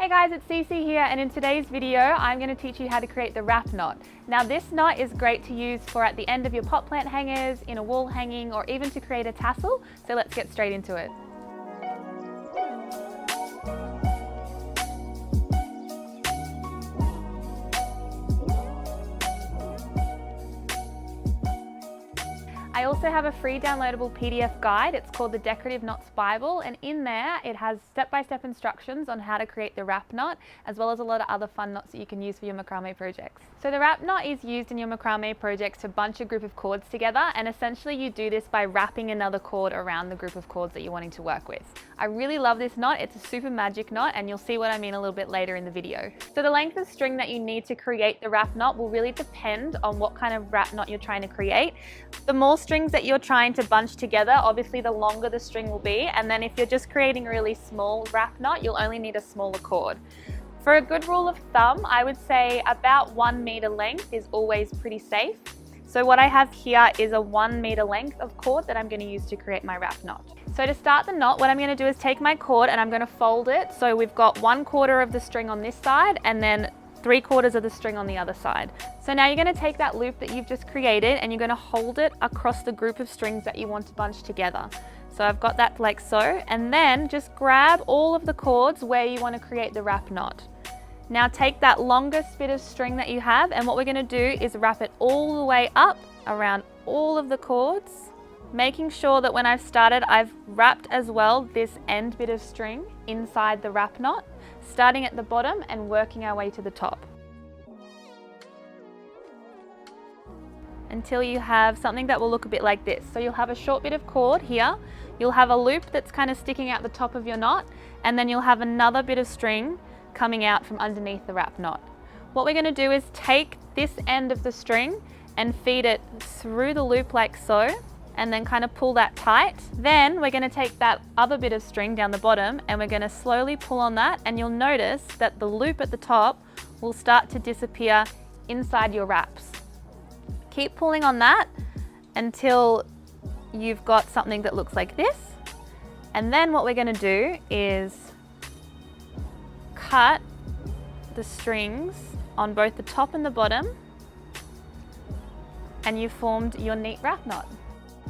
Hey guys, it's Cece here, and in today's video I'm going to teach you how to create the wrap knot. Now this knot is great to use for at the end of your pot plant hangers, in a wall hanging, or even to create a tassel, so let's get straight into it. I also have a free downloadable PDF guide. It's called the Decorative Knots Bible, and in there it has step-by-step instructions on how to create the wrap knot, as well as a lot of other fun knots that you can use for your macrame projects. So the wrap knot is used in your macrame projects to bunch a group of cords together, and essentially you do this by wrapping another cord around the group of cords that you're wanting to work with. I really love this knot. It's a super magic knot, and you'll see what I mean a little bit later in the video. So the length of string that you need to create the wrap knot will really depend on what kind of wrap knot you're trying to create. The more strings that you're trying to bunch together, obviously the longer the string will be, and then if you're just creating a really small wrap knot, you'll only need a smaller cord. For a good rule of thumb, I would say about 1 meter length is always pretty safe. So what I have here is a 1 meter length of cord that I'm going to use to create my wrap knot. So to start the knot, what I'm going to do is take my cord and I'm going to fold it. So we've got 1/4 of the string on this side and then 3/4 of the string on the other side. So now you're going to take that loop that you've just created and you're going to hold it across the group of strings that you want to bunch together. So I've got that like so, and then just grab all of the cords where you want to create the wrap knot. Now take that longest bit of string that you have, and what we're going to do is wrap it all the way up around all of the cords, making sure that when I've started, I've wrapped as well this end bit of string inside the wrap knot, starting at the bottom and working our way to the top, until you have something that will look a bit like this. So you'll have a short bit of cord here, you'll have a loop that's kind of sticking out the top of your knot, and then you'll have another bit of string coming out from underneath the wrap knot. What we're going to do is take this end of the string and feed it through the loop like so, and then kind of pull that tight. Then we're going to take that other bit of string down the bottom and we're going to slowly pull on that, and you'll notice that the loop at the top will start to disappear inside your wraps. Keep pulling on that until you've got something that looks like this, and then what we're going to do is cut the strings on both the top and the bottom, and you've formed your neat wrap knot.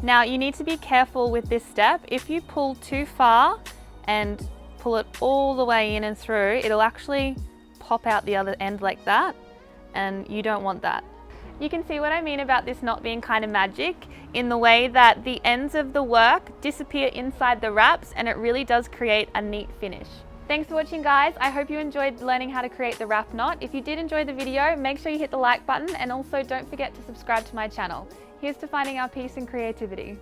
Now you need to be careful with this step. If you pull too far and pull it all the way in and through, it'll actually pop out the other end like that, and you don't want that. You can see what I mean about this knot being kind of magic in the way that the ends of the work disappear inside the wraps, and it really does create a neat finish. Thanks for watching, guys. I hope you enjoyed learning how to create the wrap knot. If you did enjoy the video, make sure you hit the like button, and also don't forget to subscribe to my channel. Here's to finding our peace and creativity.